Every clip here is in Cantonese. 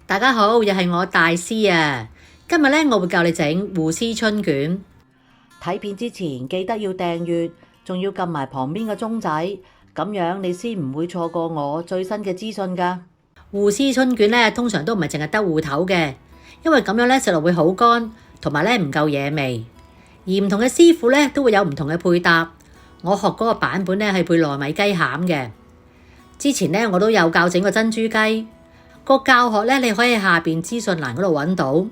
大家好，又係我大師啊！今日咧，我會教你整芋絲春卷。睇片之前記得要訂閱，仲要撳埋旁邊嘅鐘仔，咁樣你先唔會錯過我最新嘅資訊㗎。芋絲春卷咧，通常都唔係淨係得芋頭嘅，因為咁樣咧食落會好乾，同埋咧唔夠惹味。而唔同嘅師傅咧都會有唔同嘅配搭。我學嗰個版本咧係配糯米雞餡嘅。之前咧我都有教整個珍珠雞。個教學咧，你可以喺下邊資訊欄嗰度揾到。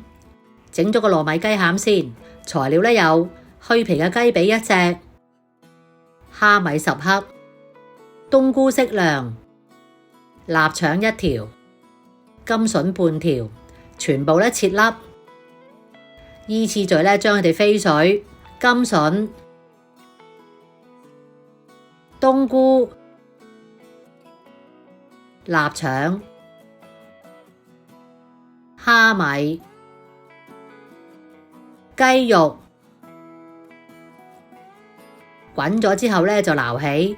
整咗個糯米雞餡先，材料咧有去皮嘅雞髀1隻，蝦米10克，冬菇適量，臘腸1條，甘筍半條，全部咧切粒。依次序咧將佢哋飛水，甘筍、冬菇、臘腸、蝦米、雞肉滾咗之後咧就撈起，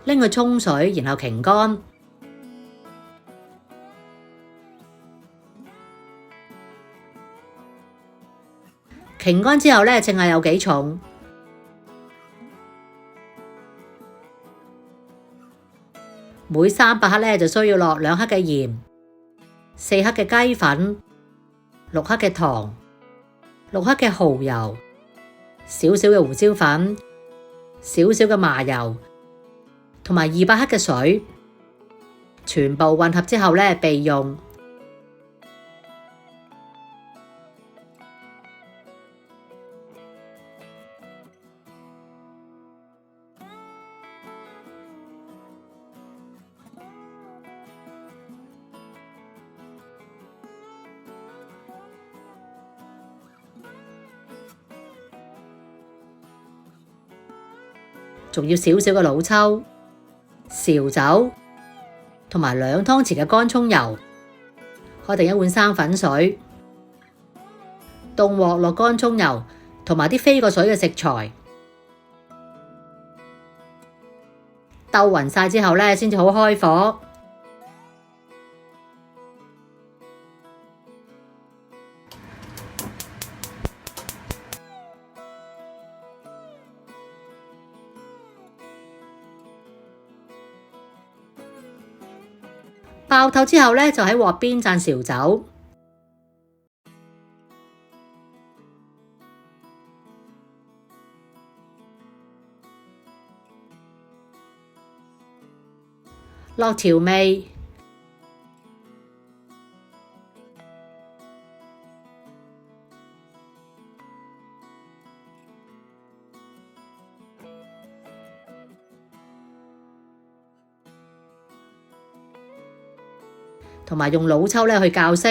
拎去沖水，然後擎乾。擎乾之後咧，稱下有幾重。每300克咧就需要落2克嘅鹽、4克嘅雞粉、6克嘅糖、6克嘅蠔油、少少嘅胡椒粉、少少嘅麻油，同埋200克嘅水，全部混合之後咧備用。仲要少少嘅老抽、紹酒，同埋2湯匙嘅乾葱油。開定一碗生粉水，凍鑊落乾葱油，同埋啲飛過水嘅食材，鬥勻晒之後咧，先至好開火。爆透之後咧，就喺鑊邊灒紹酒，落調味，同埋用老抽咧去校色。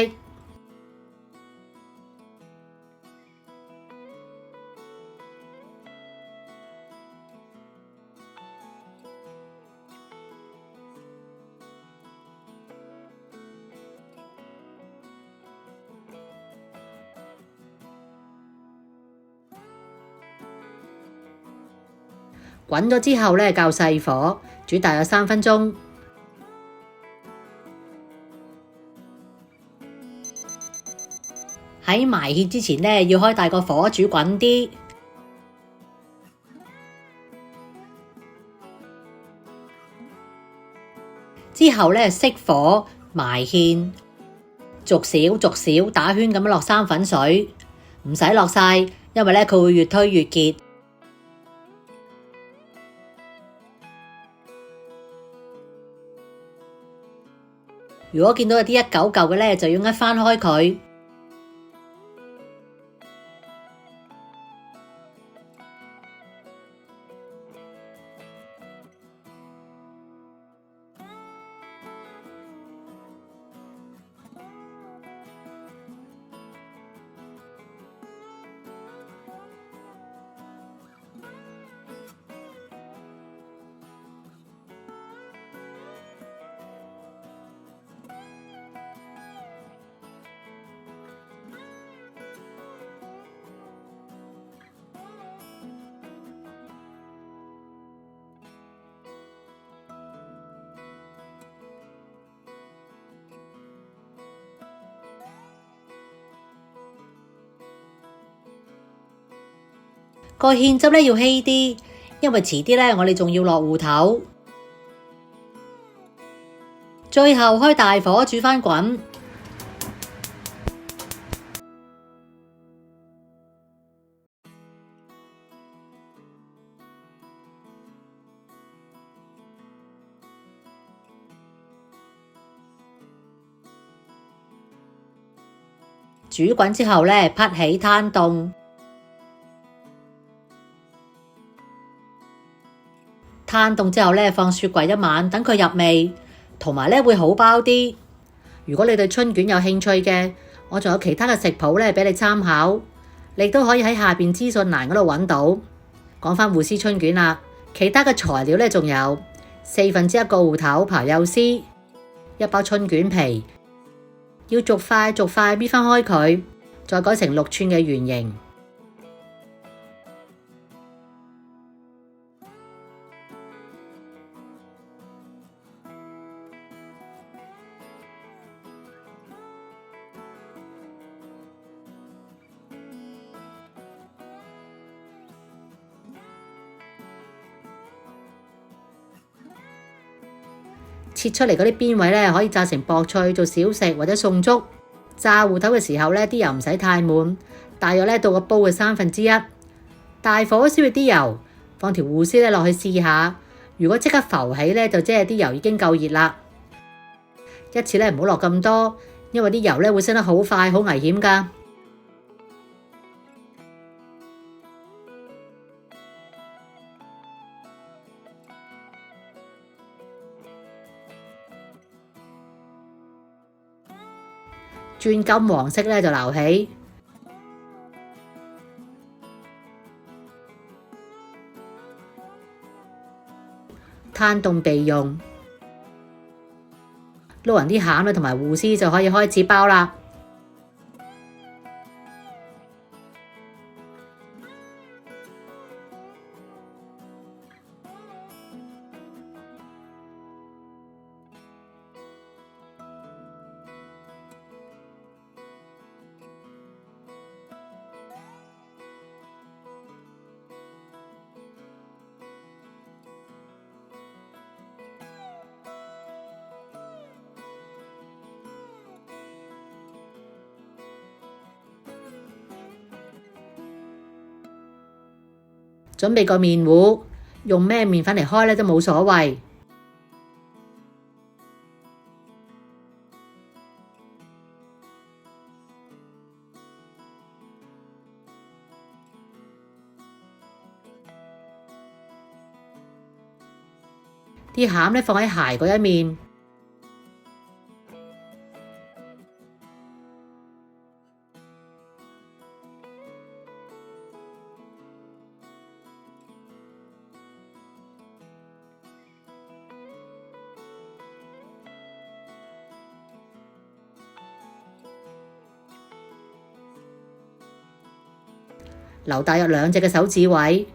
滾咗之後咧，較細火煮大約3分鐘。喺埋芡之前咧，要開大個火煮滾啲。之後咧，熄火埋芡，逐少打圈咁樣落生粉水，唔使落晒，因為咧佢會越推越結。如果見到有啲一嚿嚿嘅咧，就要扼翻開佢。個芡汁咧要稀啲，因為遲啲咧我哋仲要落芋頭。最後開大火煮返滾。煮滾之後咧，撻起攤凍。攤凍之後咧，放雪櫃一晚，等佢入味，同埋咧會好包啲。如果你對春卷有興趣嘅，我仲有其他嘅食譜咧俾你參考，你都可以喺下邊資訊欄嗰度揾到。講返芋絲春卷啦，其他嘅材料咧仲有1/4個芋頭刨幼絲，1包春卷皮。要逐塊搣返開佢，再改成6寸嘅圓形。切出嚟嗰啲邊位咧，可以炸成薄脆做小食或者餸粥。炸芋頭嘅時候咧，啲油唔使太滿，大約咧到個煲嘅1/3。大火燒熱啲油，放條芋絲咧落去試下。如果即刻浮起咧，就即係啲油已經夠熱啦。一次咧唔好落咁多，因為啲油咧會升得好快，好危險㗎。轉金黃色咧就撈起，攤凍備用。撈勻啲餡同埋芋絲就可以開始包啦。準備個麵糊，用咩麵粉嚟開咧都冇所謂。啲餡咧放喺鞋嗰一面。留大約2隻嘅手指位，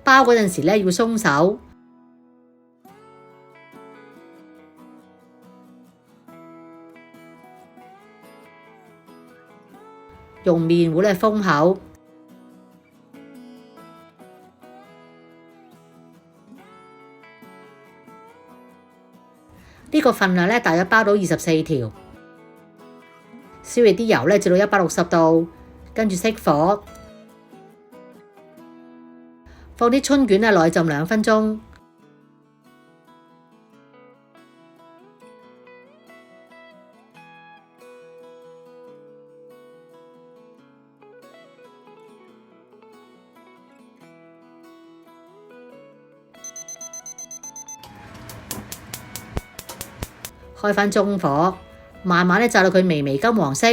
包嗰陣時咧要鬆手，用麵糊咧封口。呢個份量咧大約包到24條。燒熱啲油咧至到160度。跟住熄火，放啲春卷落去浸2分鐘。開返中火，慢慢炸到佢微微金黃色。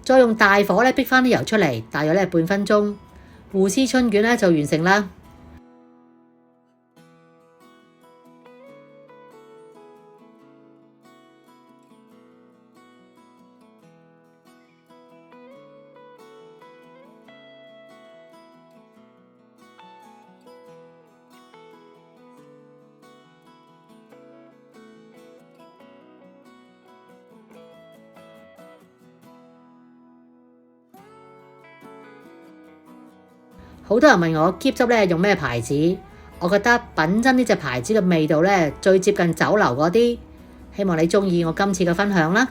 再用大火咧逼翻啲油出嚟，大約咧半分鐘，芋絲春卷咧就完成啦。好多人問我 Keep 汁咧用咩牌子，我覺得品真呢隻牌子嘅味道咧最接近酒樓嗰啲，希望你鍾意我今次嘅分享啦。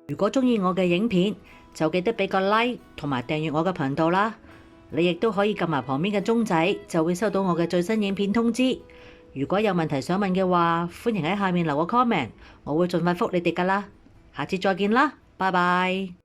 如果鍾意我嘅影片，就記得俾個 like 同埋訂閱我嘅頻道啦。你亦都可以撳埋旁邊嘅鐘仔，就會收到我嘅最新影片通知。如果有問題想問嘅話，歡迎喺下面留個 comment，我會盡快覆你哋㗎啦。下次再見啦，拜拜。